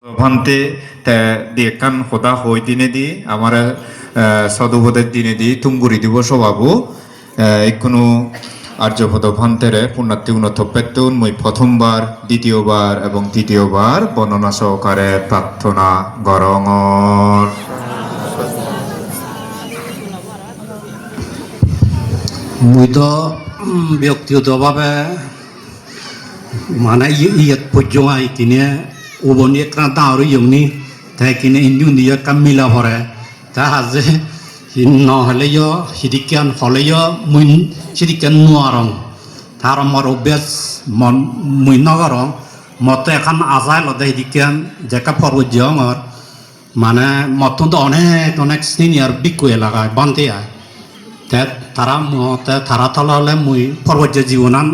ভান্তে দিয়ে কান খোদা হই দিনে দি আমার সদুপদের দিনে দি তুমগুড়ি দিবস বাবু কোনো আর্যপদ ভান্তেরে পুণ্যার্থী উন্নতপেত্তুন মই প্রথমবার দ্বিতীয়বার এবং তৃতীয়বার বর্ণনা সহকারে প্রার্থনা গরঙর মই তো ব্যক্তিগতভাবে মানে ইয়াত পর্যন্ত কিনে উবনি একটা দাঁড়ো ইয়ংনি তাই কিনে ইন্ডিয়া কাম মিলা ভরে তা হাজে নহলে সিদিকান হলে মুই সিদিকান নোয়ারং তার আমার অভ্যাস মুই নগরং মতো এখন আজাই লদে সিদিকান যেকা পর্বত মানে মতন তো অনেক অনেক সিনিয়র বিজ্ঞ এলাকায় বান্ধে আয় তারা মতে তারা তলা হলে মুই পর্বত জীবনান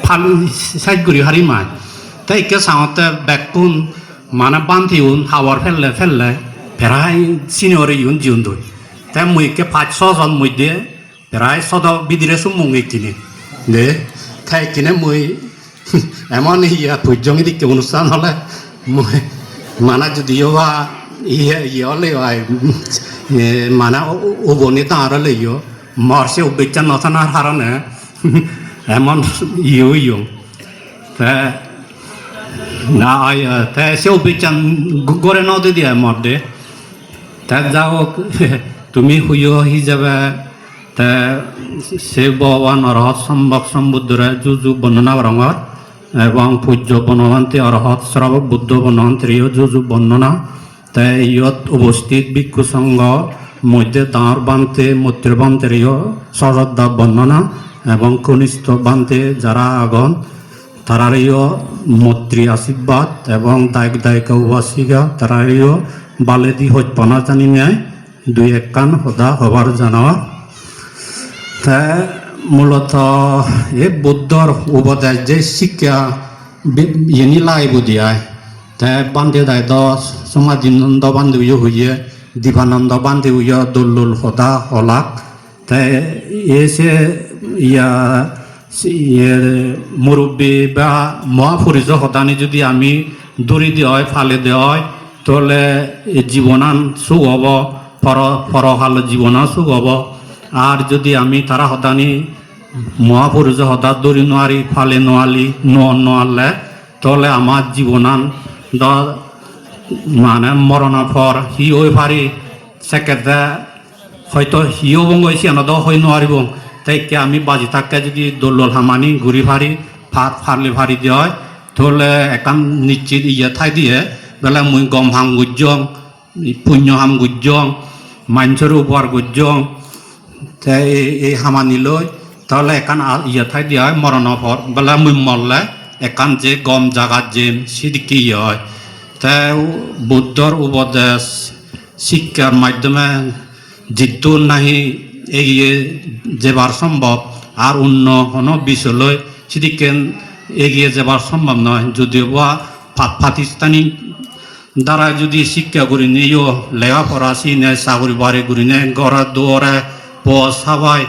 ফাল সাইড করি হারি মায় তাই কে সাঁতে ব্যাকুন মানে বান্ধিউন হাওয়ার ফেললে প্রায় সিনিয়র ইউন জিউন দই তাই মুই কে 5-6 জন মুই দিয়ে প্রায় সদ বিদিরে সুমুঙে কিনে দে তাই কিনে মুই এমন ইয়া পর্যন্ত দিকে অনুষ্ঠান হলে মুই মানে যদিও বা ইয়ে হলে মানে উবনি দাঁড়ালে মরসে উবেচান নথানার হারণে এমন ইয়ে না সে উবেচান গড়ে নদী দিয়ে মর্দে তা যাও তুমি হুইও হিসাবে তা সে ভগবান অরহত সম্ভব সম্বুদ্ধরে যুযু বর্ণনা রঙর এবং পূজ্য বনবন্তী অরহত শ্রব বুদ্ধ বনবন্তীয় যুযু বর্ণনা তাই ইয়ত উপস্থিত ভিক্ষু সংঘ মধ্যে দাঁড় বান্তে মৈত্র বান্তেরীয় সরদ্দা বর্ণনা এবং কনিষ্ঠ বান্তে যারা আগন তারারীয় মৈত্রী আশীর্বাদ এবং দায়ক দায়িকা উপাসিকা তারারীয় বালেদি হইপনা জানি নেয় দুই এক কান সদা হবার জানা তা মূলত এই বুদ্ধর উপদেশ যে শিক্ষা ইনি লাইব দিয়ায় তাই বান্ধে দায় দশ সমাধিনন্দ বান্ধবী হইয়ে দিবানন্দ বান্ধে হইয়া দোল্লুল সদা হলাক তাই এসে ইয়া মুরব্বী বা মহাপুরুষ সদানি যদি আমি দৌড়ি দেওয়া ফালে দেওয়া তাহলে জীবনান সুখ হব পরকাল জীবনা সুখ হব আর যদি আমি তারা সদানি মহাপুরুষ সদা দৌড়ি নোৱাৰি ফালে নোৱাৰলে তাহলে আমার জীবনান মানে মরণের পর হি হয়ে পারি সেক্ষেত্রে হয়তো হিও বঙ্গছি আনন্দ হয়ে নোৱাৰিব তাইকে আমি বাজি থাকতে যদি দোল্লল হামানি ঘুরি ফারি ফারলে ফারি দিয়ে তাহলে একান নিশ্চিত ইয়ে ঠাই দিয়ে বেলা মুই গম হাম গুজং পুণ্য হাম গুজং মানুষের উপহার গুজং তাই এই হামানি লই তাহলে একান ইয়ে ঠাই দিয়ে হয় মরণের পর বেলা মুই মরলে একান যে গম জাগাত যে সিদিকে ইয়ে হয় তাই বুদ্ধর উপদেশ শিক্ষার মাধ্যমে জিতু নাহি এগিয়ে যাবার সম্ভব আর অন্য কোনো বিষয় সেদিকে এগিয়ে যাবার সম্ভব নয় যদিও বা পাকিস্তানি দ্বারা যদি শিক্ষা করি নিও লেখাপড়া চিনে চাকরি বাড়ি করি নে গড়ে দৌড়ে পসাবাই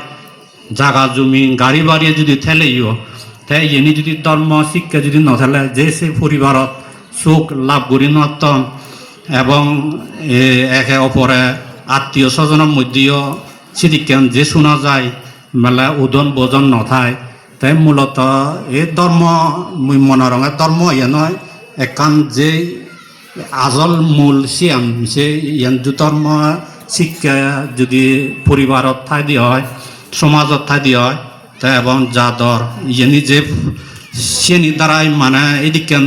জাগা জমি গাড়ি বাড়ি যদি ঠেলেইও তাই এনে যদি ধর্ম শিক্ষা যদি নথেলে যে সে পরিবারত সুখ লাভ করি নতন এবং একে অপরে আত্মীয় স্বজনের মধ্যেও সেদিকেন যে শোনা যায় মেলা ওজন বোজন নথায় তাই মূলত এই ধর্ম মনে রঙের ধর্ম ইয়ে নয় একান যে আজল মূল সিয়াম সে ইয়ান ধর্ম শিক্ষা যদি পরিবারত ঠাই দিয়া হয় সমাজত ঠাই দিয়া হয় তাই এবং যাদর ইয়ে যে সেনি দ্বারাই মানে এদিকে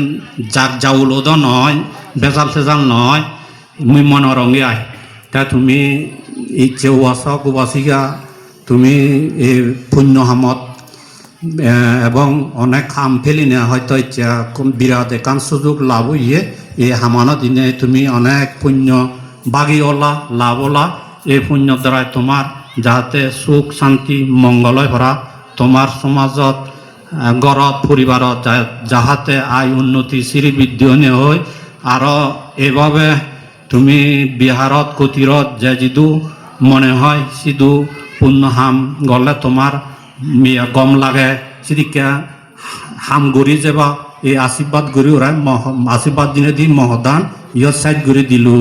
যাক যাউল ওদন নয় বেজাল সেজাল নয় মুই মনে রঙে আয় তা তুমি এই যে উপাসক উপাসিকা তুমি এই পুণ্য হামত এবং অনেক হাম ফেলি না হয়তো ইচ্ছা বিরাট একান সুযোগ লাভ হইয়ে এই হামানো দিনে তুমি অনেক পুণ্য বাগি ওলা লাভ ওলা এই পুণ্য দ্বারাই তোমার যাতে সুখ শান্তি মঙ্গলয় ভরা তোমার সমাজত গড়ত পরিবারত যাহাতে আয় উন্নতি শ্রীবৃদ্ধি হয় আরও এভাবে তুমি বিহারত কুটিরত যে যিদু মনে হয় সিধু পুণ্য হাম গলে তোমার গম লাগে সেদিকে হাম গড়ি যাবা এই আশীর্বাদ গুরি ওরা আশীর্বাদ দিনে দি মহদান ইয়র সাইড গুরি দিলু